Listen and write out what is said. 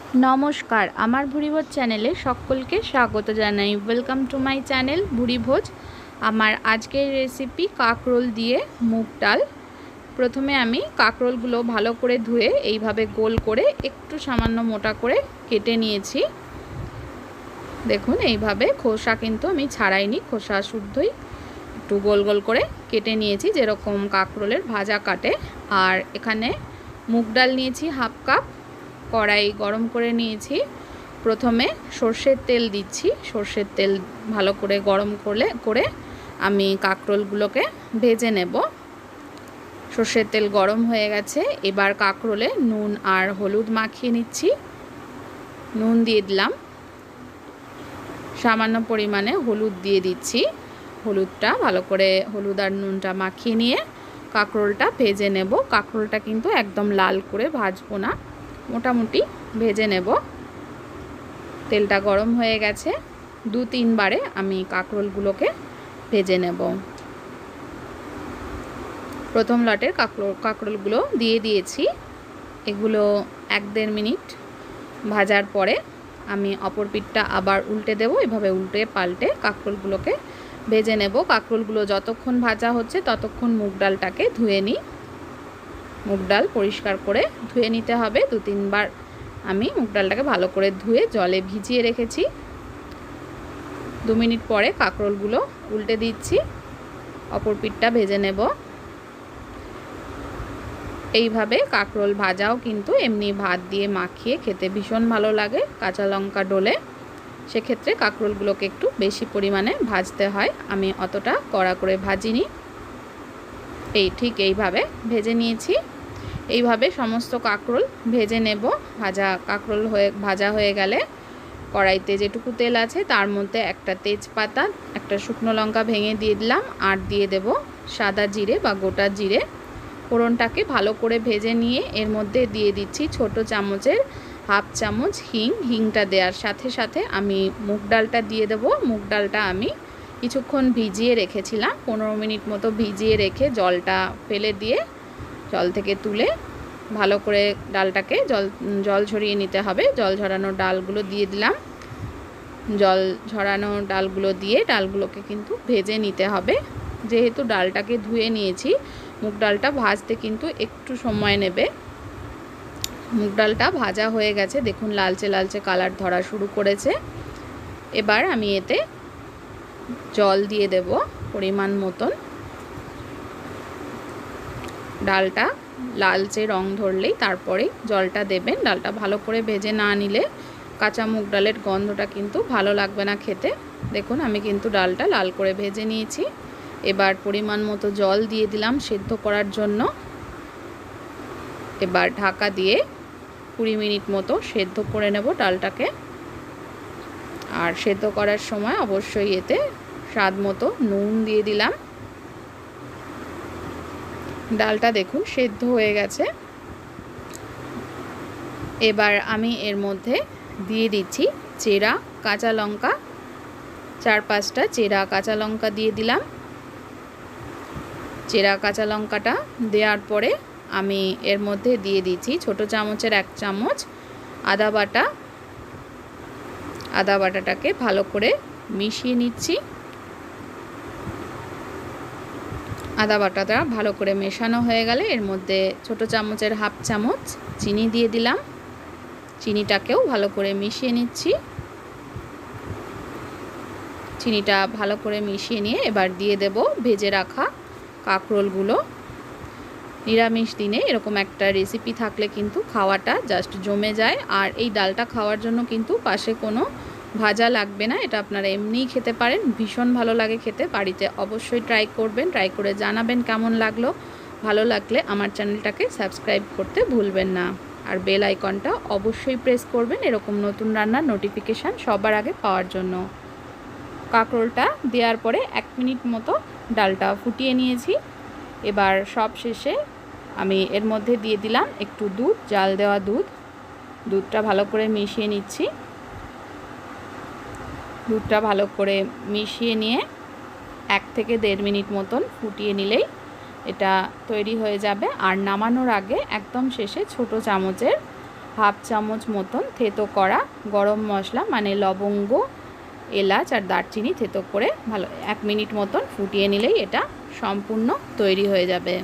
नमस्कार आमार भूरी भोज चैनेले सकलके स्वागत Janai. Welcome to my channel भूरी भोज। आमार आजकेर रेसिपि काकरोल दिए मुग डाल। प्रथमे आमी काकरोलगुलो भालो करे धुए एइभावे गोल करे एकटू सामान्य मोटा करे केटे निएछि। देखुन एइभावे खोसा किन्तु आमी छाड़ाइनि, खोसा शुद्धई एकटू गोल गोल करे केटे निएछि जेरकम काकरोलेर भाजा काटे। और एखाने मुग डाल निएछि हाफ काप। कड़ाई गरम करे निएछि। प्रथमे सर्षेर तेल दिচ্ছি। सर्षेर तेल भालो करे गरम करे आमी काकरोलगुलोके भेजे नेब। सर्षेर तेल गरम हये गेছে। एबार काकरोले नुन और हलुद माखिए निচ্ছি। नुन दिए दिलाम, सामान्य परिमाणे हलुद दिए दिচ্ছি। हलुदटा भालो करे हलुद और नुनटा माखिए निये काकरोलटा भेजे नेब। काकरोलटा किन्तु एकदम लाल करे भाजबो ना, मोटामुटी भेजे नेब। तेलटा गरम हये गेছে। दो तीन बारे आमी काकरोलगुलोके भेजे नेब। प्रथम लटेर काकरोलगुलो दिए दिएछि। एगुलो एक देड़ मिनिट भाजार परे आमी अपर पिठटा आबार उल्टे देब। एभावे उल्टे पाल्टे काकरोलगुलोके भेजे नेब। काकरोलगुलो जतक्षण भाजा होच्छे ततक्षण मुग डालटाके धुए निই। मुग डाल परिष्कार करे धुए निते हबे। दो तीन बार आमी मुग डालटाके भालो करे धुए जले भिजिए रेखेछि। 2 मिनिट परे काकरोलगुलो उल्टे दिচ্ছি। अपर पिठटा भेजे नेब। এইভাবে কাকরোল ভাজাও কিন্তু এমনি ভাত দিয়ে মাখিয়ে খেতে ভীষণ ভালো লাগে কাঁচা লঙ্কা ডলে। সেক্ষেত্রে কাকরোলগুলোকে একটু বেশি পরিমাণে ভাজতে হয়। আমি অতটা কড়া করে ভাজিনি। এই ঠিক এইভাবে ভেজে নিয়েছি। এইভাবে সমস্ত কাকরোল ভেজে নেব। ভাজা হয়ে গেলে কড়াইতে যেটুকু তেল আছে তার মধ্যে একটা তেজপাতা, একটা শুকনো লঙ্কা ভেঙে দিয়ে দিলাম আর দিয়ে দেব সাদা জিরে বা গোটা জিরে। ফোড়নটাকে ভালো করে ভেজে নিয়ে এর মধ্যে দিয়ে দিচ্ছি ছোট চামচের হাফ চামচ হিং। হিংটা দেওয়ার সাথে সাথে আমি মুগ ডালটা দিয়ে দেব। মুগ ডালটা আমি কিছুক্ষণ ভিজিয়ে রেখেছিলাম, 15 মিনিট মতো ভিজিয়ে রেখে জলটা ফেলে দিয়ে জল থেকে তুলে ভালো করে ডালটাকে জল ঝরিয়ে নিতে হবে। জল ঝরানো ডালগুলো দিয়ে দিলাম। জল ঝরানো ডালগুলো দিয়ে ডালগুলোকে কিন্তু ভেজে নিতে হবে। যেহেতু ডালটাকে ধুয়ে নিয়েছি, মুগ ডালটা ভাজতে কিন্তু একটু সময় নেবে। মুগ ডালটা ভাজা হয়ে গেছে, দেখুন লালচে লালচে কালার ধরা শুরু করেছে। এবার আমি এতে জল দিয়ে দেব পরিমাণ মতন। ডালটা লালচে রং ধরলেই তারপরে জলটা দেবেন। ডালটা ভালো করে ভেজে না নিলে কাঁচা মুগ ডালের গন্ধটা কিন্তু ভালো লাগবে না খেতে। দেখুন আমি কিন্তু ডালটা লাল করে ভেজে নিয়েছি। এবার পরিমাণ মতো জল দিয়ে দিলাম সেদ্ধ করার জন্য। এবার ঢাকা দিয়ে 20 মিনিট মতো সেদ্ধ করে নেব ডালটাকে। আর সেদ্ধ করার সময় অবশ্যই এতে স্বাদ মতো নুন দিয়ে দিলাম। ডালটা দেখুন সেদ্ধ হয়ে গেছে। এবার আমি এর মধ্যে দিয়ে দিচ্ছি চেরা কাঁচা লঙ্কা। 4-5টা চেরা কাঁচা লঙ্কা দিয়ে দিলাম। চেরা কাঁচা লঙ্কাটা দেওয়ার পরে আমি এর মধ্যে দিয়ে দিচ্ছি ছোট চামচের 1 চামচ আদা বাটা। আদা বাটাটাকে ভালো করে মিশিয়ে নিচ্ছি। আদা বাটাটা ভালো করে মেশানো হয়ে গেলে এর মধ্যে ছোট চামচের হাফ চামচ চিনি দিয়ে দিলাম। চিনিটাকেও ভালো করে মিশিয়ে নিচ্ছি। চিনিটা ভালো করে মিশিয়ে নিয়ে এবার দিয়ে দেব ভেজে রাখা কাকরোলগুলো। নিরামিষ দিনে এরকম একটা রেসিপি থাকলে কিন্তু খাওয়াটা জাস্ট জমে যায়। আর এই ডালটা খাওয়ার জন্য কিন্তু পাশে কোনো ভাজা লাগবে না, এটা আপনারা এমনিই খেতে পারেন। ভীষণ ভালো লাগে খেতে। বাড়িতে অবশ্যই ট্রাই করবেন, ট্রাই করে জানাবেন কেমন লাগলো। ভালো লাগলে আমার চ্যানেলটাকে সাবস্ক্রাইব করতে ভুলবেন না। আর বেল আইকনটা অবশ্যই প্রেস করবেন এরকম নতুন রান্নার নোটিফিকেশান সবার আগে পাওয়ার জন্য। কাকরোলটা দেওয়ার পরে 1 মিনিট মতো ডালটা ফুটিয়ে নিয়েছি। এবার সব শেষে আমি এর মধ্যে দিয়ে দিলাম একটু দুধ, জাল দেওয়া দুধ। দুধটা ভালো করে মিশিয়ে নিচ্ছি। দুধটা ভালো করে মিশিয়ে নিয়ে 1 থেকে 1.5 মিনিট মতন ফুটিয়ে নিলেই এটা তৈরি হয়ে যাবে। আর নামানোর আগে একদম শেষে ছোট চামচের হাফ চামচ মতন থেতো করা গরম মশলা মানে লবঙ্গ, এলাচ আর দারচিনি থেতো করে ভালো 1 মিনিট মতন ফুটিয়ে নিলেই এটা সম্পূর্ণ তৈরি হয়ে যাবে।